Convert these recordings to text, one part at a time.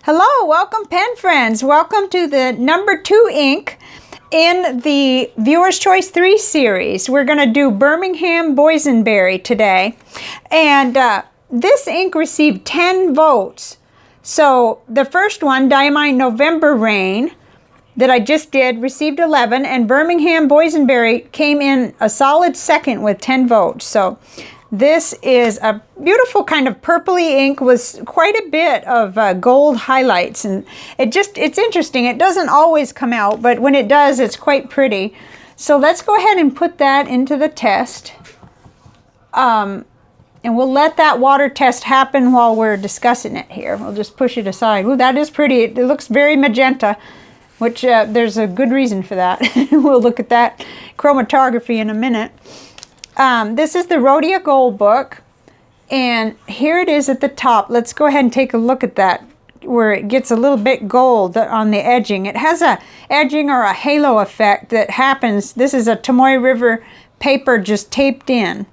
Hello, welcome pen friends. Welcome to the number 2 ink in the Viewer's Choice 3 series. We're going to do Birmingham Boysenberry today. And this ink received 10 votes. So the first one, Diamine November Rain, that I just did, received 11. And Birmingham Boysenberry came in a solid second with 10 votes. So this is a beautiful kind of purpley ink with quite a bit of gold highlights, and it's interesting. It doesn't always come out, but when it does, it's quite pretty. So let's go ahead and put that into the test. And we'll let that water test happen while we're discussing it here. We'll just push it aside. Ooh, that is pretty. It looks very magenta, which there's a good reason for that. We'll look at that chromatography in a minute. This is the Rhodia Gold book, and here it is at the top. Let's go ahead and take a look at that, where it gets a little bit gold on the edging. It has a edging or a halo effect that happens. This is a Tomoe River paper just taped in.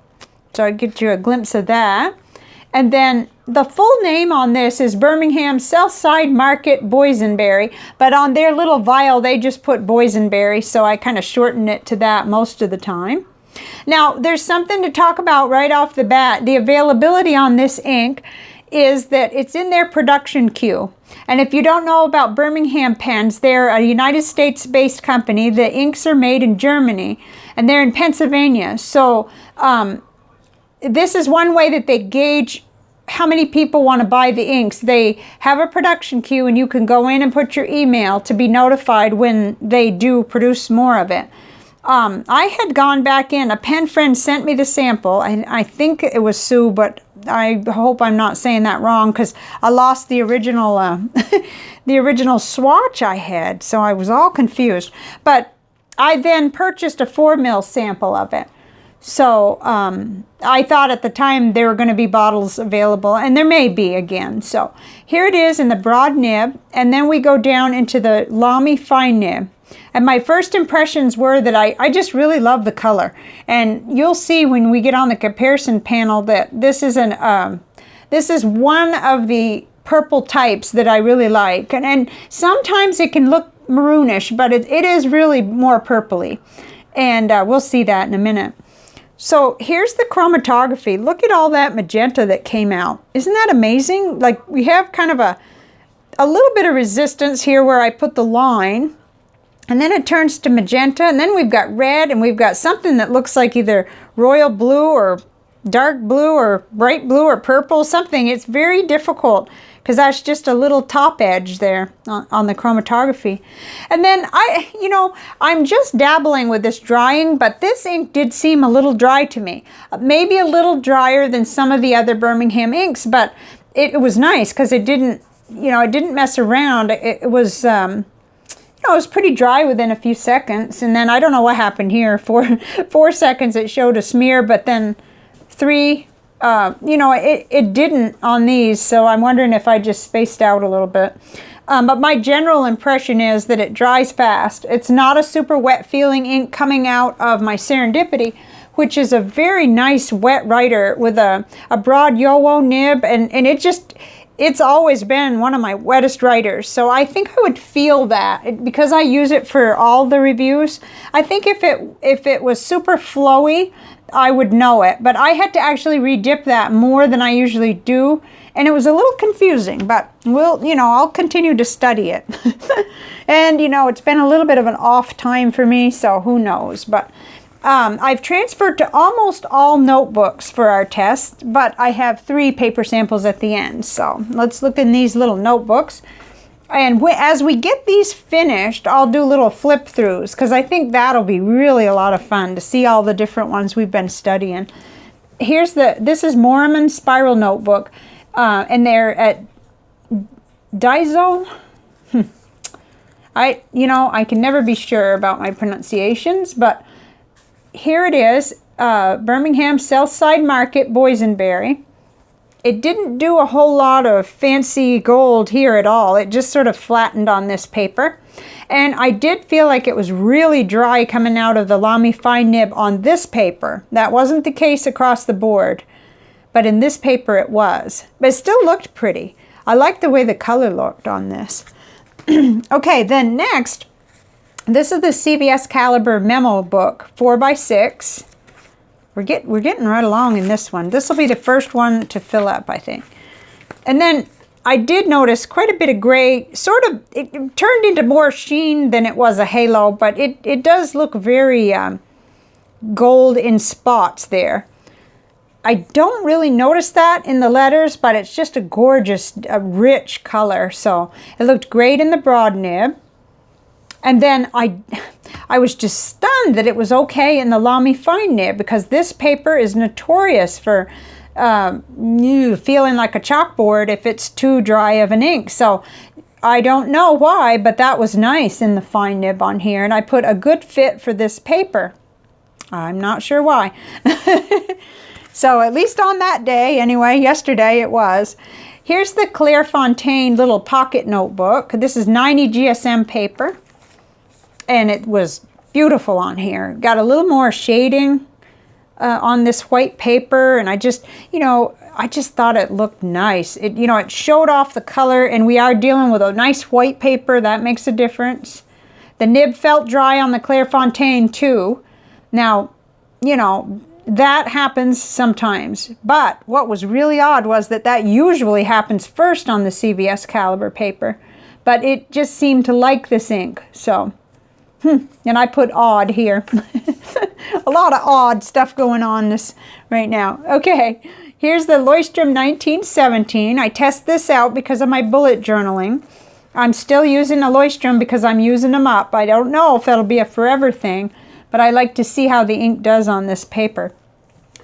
So I get you a glimpse of that. And then the full name on this is Birmingham Southside Market Boysenberry, but on their little vial they just put Boysenberry, so I kind of shorten it to that most of the time. Now, there's something to talk about right off the bat. The availability on this ink is that it's in their production queue. And if you don't know about Birmingham pens, they're a United States-based company. The inks are made in Germany, and they're in Pennsylvania. So this is one way that they gauge how many people want to buy the inks. They have a production queue, and you can go in and put your email to be notified when they do produce more of it. I had gone back in. A pen friend sent me the sample. I think it was Sue, but I hope I'm not saying that wrong, because I lost the original the original swatch I had, so I was all confused. But I then purchased a 4 ml sample of it. So I thought at the time there were going to be bottles available, and there may be again. So here it is in the broad nib, and then we go down into the Lamy fine nib. And my first impressions were that I just really love the color. And you'll see when we get on the comparison panel that this is one of the purple types that I really like. And sometimes it can look maroonish, but it is really more purpley. And we'll see that in a minute. So here's the chromatography. Look at all that magenta that came out. Isn't that amazing? Like, we have kind of a little bit of resistance here where I put the line. And then it turns to magenta, and then we've got red, and we've got something that looks like either royal blue or dark blue or bright blue or purple, something. It's very difficult because that's just a little top edge there on the chromatography. And then I'm just dabbling with this drying, but this ink did seem a little dry to me. Maybe a little drier than some of the other Birmingham inks, but it was nice because it didn't mess around. It was it was pretty dry within a few seconds, and then I don't know what happened here. 4 seconds it showed a smear, but then 3, it didn't on these, so I'm wondering if I just spaced out a little bit. But my general impression is that it dries fast. It's not a super wet feeling ink coming out of my Serendipity, which is a very nice wet writer with a broad Yowo nib, and it's always been one of my wettest writers, so I think I would feel that because I use it for all the reviews. I think if it was super flowy, I would know it, but I had to actually redip that more than I usually do, and it was a little confusing, but I'll continue to study it. And it's been a little bit of an off time for me, so who knows, but I've transferred to almost all notebooks for our test, but I have 3 paper samples at the end. So let's look in these little notebooks. And as we get these finished, I'll do little flip throughs, because I think that'll be really a lot of fun to see all the different ones we've been studying. This is Mormon Spiral Notebook, and they're at Daiso. I can never be sure about my pronunciations, but here it is, Birmingham Southside Market Boysenberry. It didn't do a whole lot of fancy gold here at all. It just sort of flattened on this paper. And I did feel like it was really dry coming out of the Lamy fine nib on this paper. That wasn't the case across the board, but in this paper it was. But it still looked pretty. I like the way the color looked on this. Okay, then next, this is the CVS Caliber memo book, 4x6. We're getting right along in this one. This will be the first one to fill up, I think. And then I did notice quite a bit of gray, sort of, it turned into more sheen than it was a halo, but it does look very gold in spots there. I don't really notice that in the letters, but it's just a gorgeous, rich color. So it looked great in the broad nib. And then I was just stunned that it was okay in the Lamy fine nib, because this paper is notorious for feeling like a chalkboard if it's too dry of an ink. So I don't know why, but that was nice in the fine nib on here. And I put a good fit for this paper. I'm not sure why. So at least on that day, anyway, yesterday it was. Here's the Clairefontaine little pocket notebook. This is 90 GSM paper. And it was beautiful on here. Got a little more shading on this white paper. And I just, I just thought it looked nice. It showed off the color, and we are dealing with a nice white paper. That makes a difference. The nib felt dry on the Clairefontaine too. Now, that happens sometimes, but what was really odd was that usually happens first on the CVS Caliber paper, but it just seemed to like this ink, so, and I put odd here. A lot of odd stuff going on this right now. Okay, here's the Leuchtturm 1917. I test this out because of my bullet journaling. I'm still using a Leuchtturm because I'm using them up. I don't know if that'll be a forever thing, but I like to see how the ink does on this paper.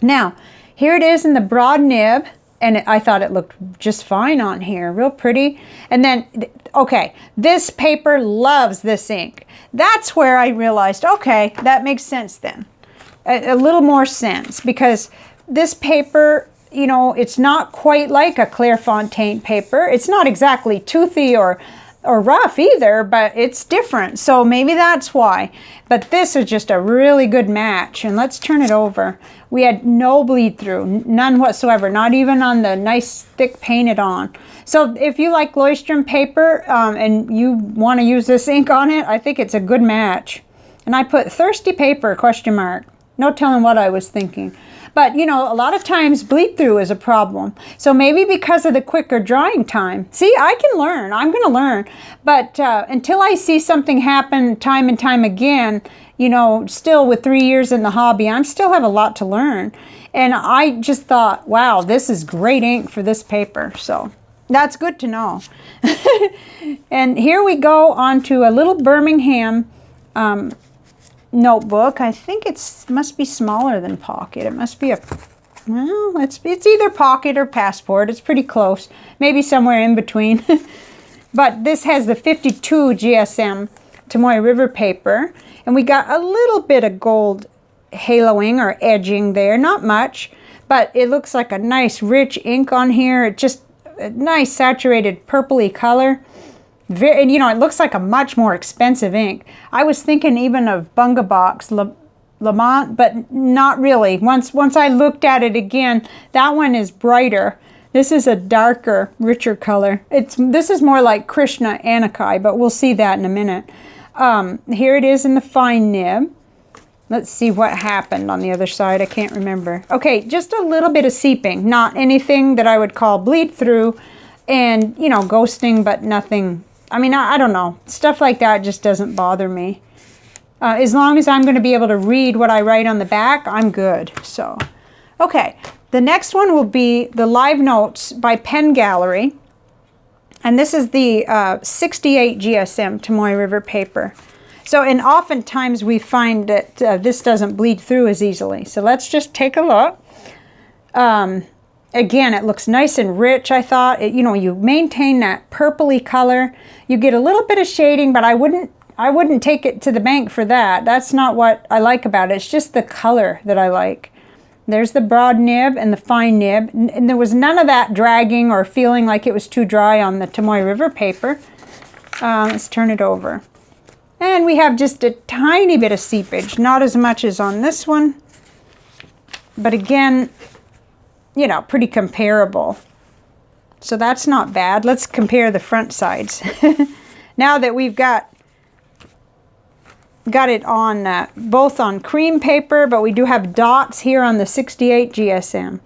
Now, here it is in the broad nib, and I thought it looked just fine on here, real pretty. And then, okay, this paper loves this ink. That's where I realized, okay, that makes sense then. A little more sense, because this paper, it's not quite like a Clairefontaine paper. It's not exactly toothy or rough either, but it's different. So maybe that's why. But this is just a really good match. And let's turn it over. We had no bleed through, none whatsoever, not even on the nice thick painted on. So if you like Leuchtturm paper and you want to use this ink on it, I think it's a good match. And I put thirsty paper, ? No telling what I was thinking. But, a lot of times bleed through is a problem. So maybe because of the quicker drying time. See, I can learn. I'm going to learn. But until I see something happen time and time again, still with 3 years in the hobby, I still have a lot to learn. And I just thought, wow, this is great ink for this paper. So that's good to know. And here we go on to a little Birmingham notebook. I think must be smaller than pocket. It must be it's either pocket or passport. It's pretty close, maybe somewhere in between. But this has the 52 GSM Tomoe River paper, and we got a little bit of gold haloing or edging there, not much, but it looks like a nice rich ink on here. It just a nice saturated purpley color. And it looks like a much more expensive ink. I was thinking even of Bunga Box Lamont, but not really. Once I looked at it again, that one is brighter. This is a darker, richer color. This is more like Krishna Anakai, but we'll see that in a minute. Here it is in the fine nib. Let's see what happened on the other side. I can't remember. Okay, just a little bit of seeping. Not anything that I would call bleed through, and ghosting, but nothing. I mean, I don't know. Stuff like that just doesn't bother me. As long as I'm going to be able to read what I write on the back, I'm good. So, okay. The next one will be the Live Notes by Pen Gallery. And this is the 68 GSM Tomoe River paper. So, and oftentimes we find that this doesn't bleed through as easily. So let's just take a look. Again, it looks nice and rich, I thought. You maintain that purpley color. You get a little bit of shading, but I wouldn't take it to the bank for that. That's not what I like about it. It's just the color that I like. There's the broad nib and the fine nib. And there was none of that dragging or feeling like it was too dry on the Tomoe River paper. Let's turn it over. And we have just a tiny bit of seepage. Not as much as on this one. But again, pretty comparable. So that's not bad. Let's compare the front sides. Now that we've got it on both on cream paper, but we do have dots here on the 68 GSM.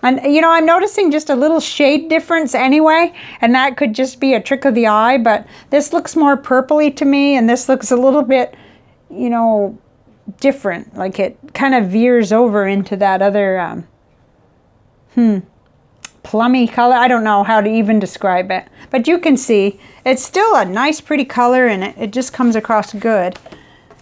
And you know, I'm noticing just a little shade difference anyway, and that could just be a trick of the eye, but this looks more purpley to me, and this looks a little bit, you know, different. Like it kind of veers over into that other plummy color. I don't know how to even describe it, but you can see it's still a nice pretty color, and it just comes across good.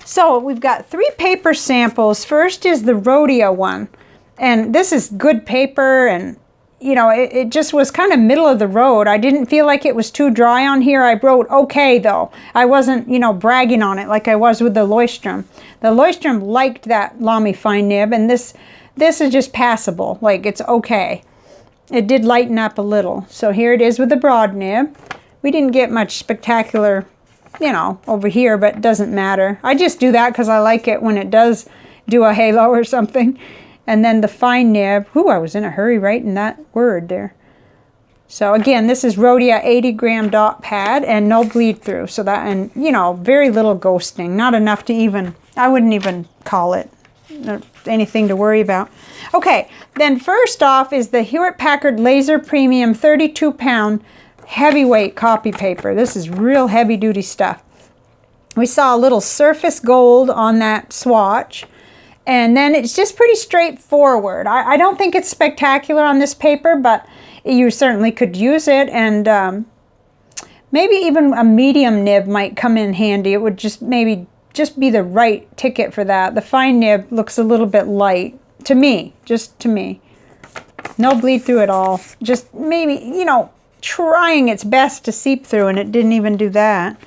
So we've got 3 paper samples. First is the Rhodia one, and this is good paper, and you know, it just was kind of middle of the road. I didn't feel like it was too dry on here. I wrote okay though. I wasn't, you know, bragging on it like I was with the Leuchtturm. The Leuchtturm liked that Lamy fine nib, and this is just passable. Like, it's okay. It did lighten up a little. So here it is with the broad nib. We didn't get much spectacular, you know, over here, but it doesn't matter. I just do that because I like it when it does do a halo or something. And then the fine nib. Ooh, I was in a hurry writing that word there. So again, this is Rhodia 80 gram dot pad and no bleed through. So that, and you know, very little ghosting. Not enough to even, I wouldn't even call it anything to worry about. Okay, then first off is the Hewlett-Packard Laser Premium 32 pound heavyweight copy paper. This is real heavy duty stuff. We saw a little surface gold on that swatch, and then it's just pretty straightforward. I don't think it's spectacular on this paper, but you certainly could use it, and maybe even a medium nib might come in handy. It would just maybe just be the right ticket for that. The fine nib looks a little bit light to me, just to me. No bleed through at all. Just maybe, you know, trying its best to seep through, and it didn't even do that.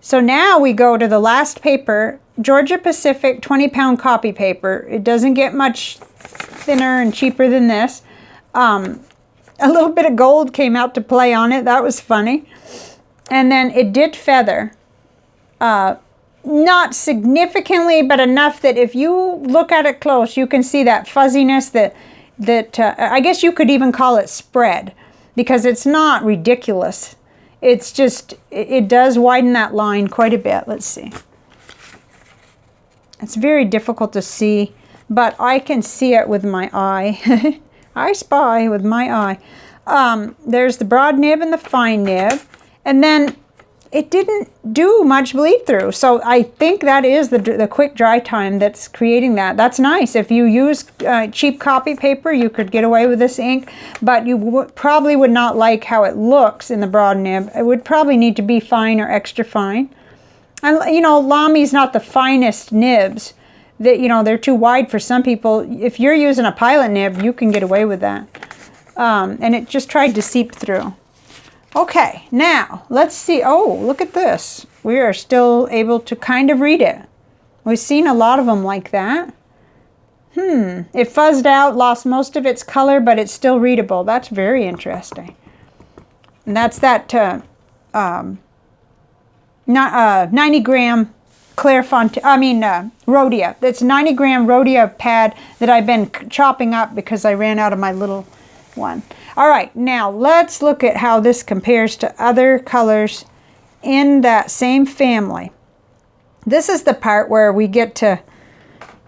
So now we go to the last paper, Georgia Pacific 20 pound copy paper. It doesn't get much thinner and cheaper than this. A little bit of gold came out to play on it. That was funny. And then it did feather. Not significantly, but enough that if you look at it close, you can see that fuzziness that I guess you could even call it spread, because it's not ridiculous. It's just, it does widen that line quite a bit. Let's see. It's very difficult to see, but I can see it with my eye. I spy with my eye. There's the broad nib and the fine nib, and then it didn't do much bleed through. So I think that is the quick dry time that's creating that. That's nice. If you use cheap copy paper, you could get away with this ink, but you probably would not like how it looks in the broad nib. It would probably need to be fine or extra fine. And you know, Lamy's not the finest nibs. That, you know, they're too wide for some people. If you're using a pilot nib, you can get away with that. And it just tried to seep through. Okay, now let's see. Oh, look at this. We are still able to kind of read it. We've seen a lot of them like that. It fuzzed out, lost most of its color, but it's still readable. That's very interesting. And that's that 90 gram Rhodia. That's 90 gram Rhodia pad that I've been chopping up because I ran out of my little one. All right, now let's look at how this compares to other colors in that same family. This is the part where we get to,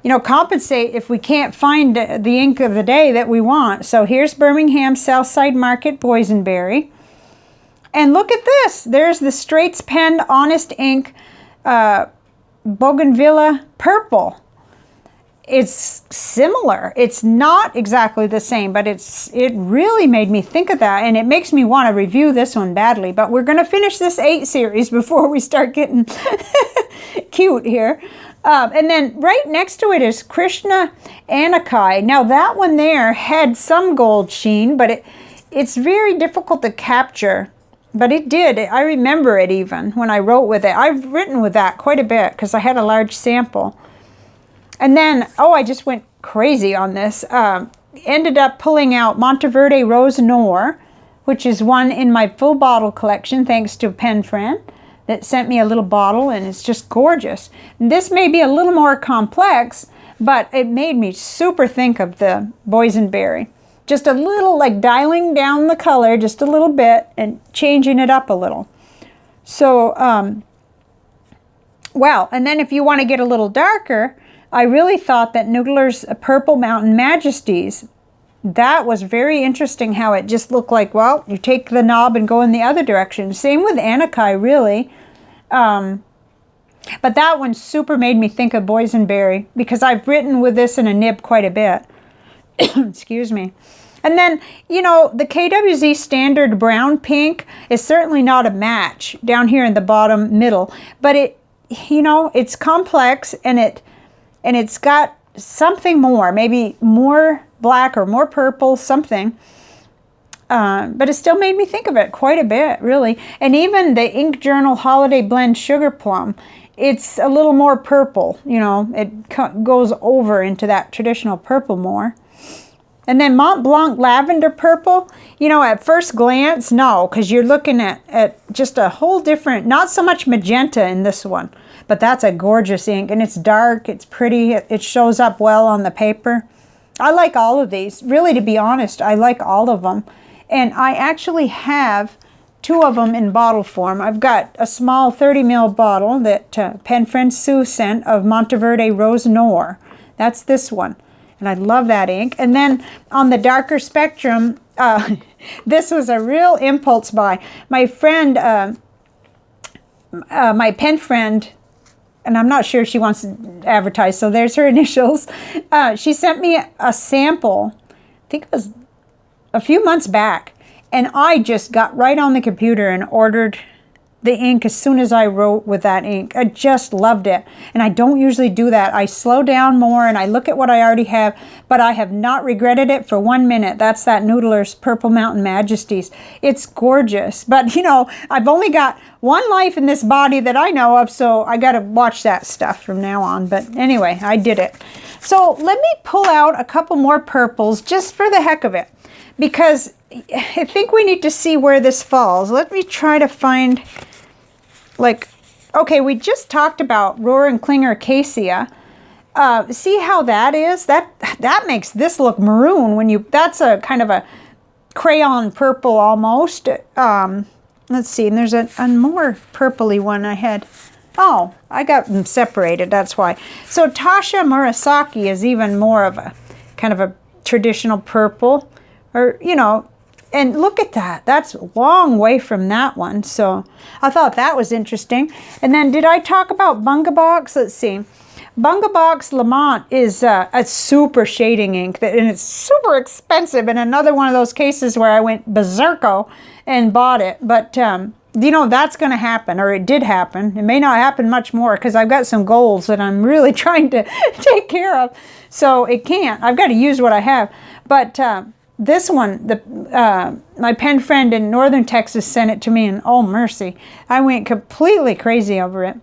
you know, compensate if we can't find the ink of the day that we want. So here's Birmingham Southside Market Boysenberry. And look at this. There's the Straits Pen Honest Ink Bougainvillea Purple. It's similar. It's not exactly the same, but it really made me think of that, and it makes me want to review this one badly. But we're going to finish this 8 series before we start getting cute here. And then right next to it is Krishna Anakai. Now that one there had some gold sheen, but it's very difficult to capture. But it did. I remember it even when I wrote with it. I've written with that quite a bit because I had a large sample. And then, oh, I just went crazy on this. Ended up pulling out Monteverde Rose Noir, which is one in my full bottle collection, thanks to a pen friend that sent me a little bottle, and it's just gorgeous. And this may be a little more complex, but it made me super think of the Boysenberry. just a little, like dialing down the color just a little bit and changing it up a little. So, wow. And then if you want to get a little darker, I really thought that Noodler's Purple Mountain Majesties, that was very interesting how it just looked like, well, you take the knob and go in the other direction. Same with Anakai, really. But that one super made me think of Boysenberry because I've written with this in a nib quite a bit. Excuse me. And then, you know, the KWZ Standard Brown Pink is certainly not a match down here in the bottom middle. But it, you know, it's complex and it's got something more, maybe more black or more purple, something. But it still made me think of it quite a bit, really. And even the Ink Journal Holiday Blend Sugar Plum, it's a little more purple, you know. It goes over into that traditional purple more. And then Mont Blanc Lavender Purple, you know, at first glance, no, because you're looking at just a whole different, not so much magenta in this one, but that's a gorgeous ink. And it's dark, it's pretty, it shows up well on the paper. I like all of these. Really, to be honest, I like all of them. And I actually have 2 of them in bottle form. I've got a small 30 ml bottle that pen friend Sue sent of Monteverde Rose Noir. That's this one. And I love that ink. And then on the darker spectrum, this was a real impulse buy. My friend, my pen friend, and I'm not sure if she wants to advertise, so there's her initials. She sent me a sample, I think it was a few months back, and I just got right on the computer and ordered the ink as soon as I wrote with that ink. I just loved it. And I don't usually do that. I slow down more and I look at what I already have, but I have not regretted it for 1 minute. That's that Noodler's Purple Mountain Majesties. It's gorgeous. But, you know, I've only got one life in this body that I know of, so I got to watch that stuff from now on. But anyway, I did it. So let me pull out a couple more purples just for the heck of it, because I think we need to see where this falls. Let me try to find, like, okay, we just talked about Rohr and Klinger Acacia. See how that is? That makes this look maroon when you, that's a kind of a crayon purple almost. Let's see, and there's a more purpley one I had. Oh, I got them separated, that's why. So Tasha Murasaki is even more of a kind of a traditional purple, or, you know, and look at that. That's a long way from that one. So I thought that was interesting. And then did I talk about Bunga Box? Let's see. Bunga Box Lamont is a super shading ink, and it's super expensive. And another one of those cases where I went berserko and bought it. But, you know, that's going to happen, or it did happen. It may not happen much more because I've got some goals that I'm really trying to take care of. So it can't. I've got to use what I have. But this one, my pen friend in northern Texas sent it to me, and oh mercy, I went completely crazy over it.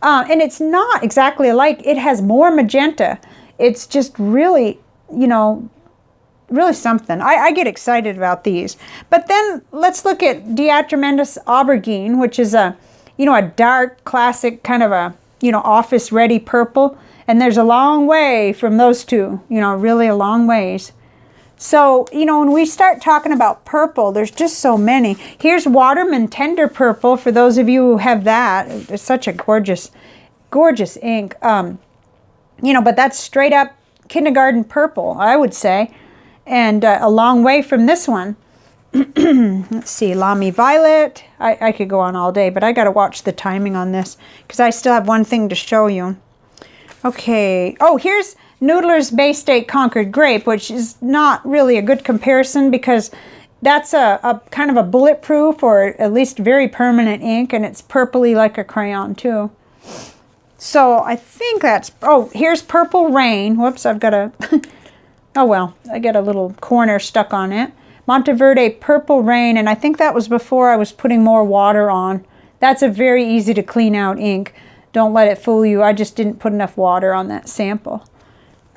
And it's not exactly alike. It has more magenta. It's just really, you know, really something. I get excited about these. But then let's look at Diatremendous Aubergine, which is a, you know, a dark classic kind of a, you know, office ready purple. And there's a long way from those two, you know, really a long ways. So, you know, when we start talking about purple, there's just so many. Here's Waterman Tender Purple, for those of you who have that. It's such a gorgeous, gorgeous ink. You know, but that's straight up kindergarten purple, I would say. And a long way from this one. Let's see, Lamy Violet. I could go on all day, but I got to watch the timing on this because I still have one thing to show you. Okay. Oh, here's Noodler's Bay State Concord Grape, which is not really a good comparison because that's a kind of a bulletproof or at least very permanent ink, and it's purpley like a crayon too. So I think that's, oh, here's Purple Rain. Whoops, I've got a, oh well, I got a little corner stuck on it. Monteverde Purple Rain, and I think that was before I was putting more water on. That's a very easy to clean out ink. Don't let it fool you. I just didn't put enough water on that sample.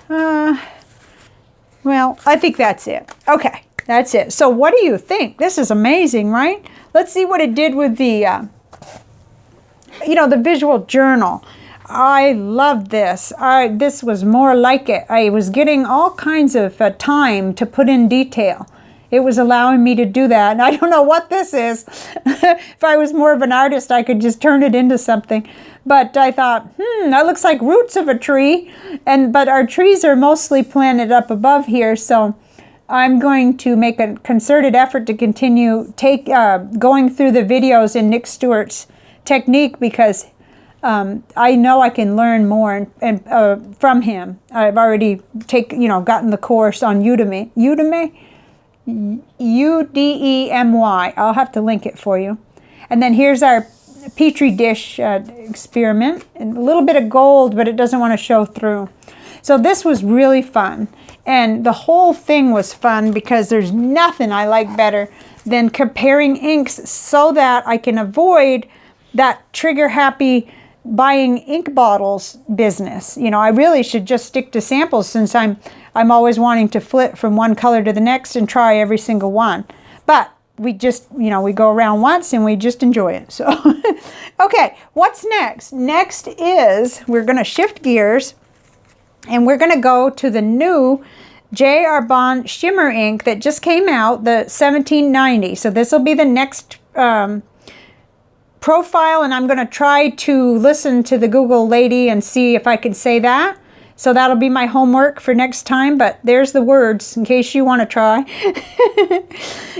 Well, I think that's it. Okay, that's it. So what do you think? This is amazing, right? Let's see what it did with the, you know, the visual journal. I loved this. This was more like it. I was getting all kinds of time to put in detail. It was allowing me to do that. And I don't know what this is. If I was more of an artist, I could just turn it into something. But I thought, that looks like roots of a tree. But our trees are mostly planted up above here, so I'm going to make a concerted effort to continue going through the videos in Nick Stewart's technique, because I know I can learn more from him. I've already gotten the course on Udemy. Udemy? Udemy. I'll have to link it for you. And then here's our Petri dish experiment. And a little bit of gold, but it doesn't want to show through. So this was really fun. And the whole thing was fun because there's nothing I like better than comparing inks so that I can avoid that trigger-happy buying ink bottles business. I really should just stick to samples, since I'm always wanting to flip from one color to the next and try every single one. But we just, we go around once and we just enjoy it. So, okay, what's next? Next is we're going to shift gears and we're going to go to the new J. Arbonne shimmer ink that just came out, the 1790. So this will be the next profile, and I'm going to try to listen to the Google lady and see if I can say that. So that'll be my homework for next time, but there's the words in case you want to try.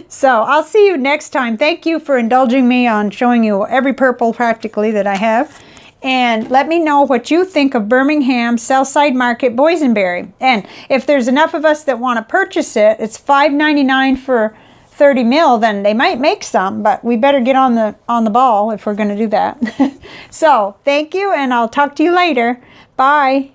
So I'll see you next time. Thank you for indulging me on showing you every purple practically that I have. And let me know what you think of Birmingham Southside Market Boysenberry. And if there's enough of us that want to purchase it, it's $5.99 for 30 mil, then they might make some, but we better get on the ball if we're going to do that. So thank you, and I'll talk to you later. Bye.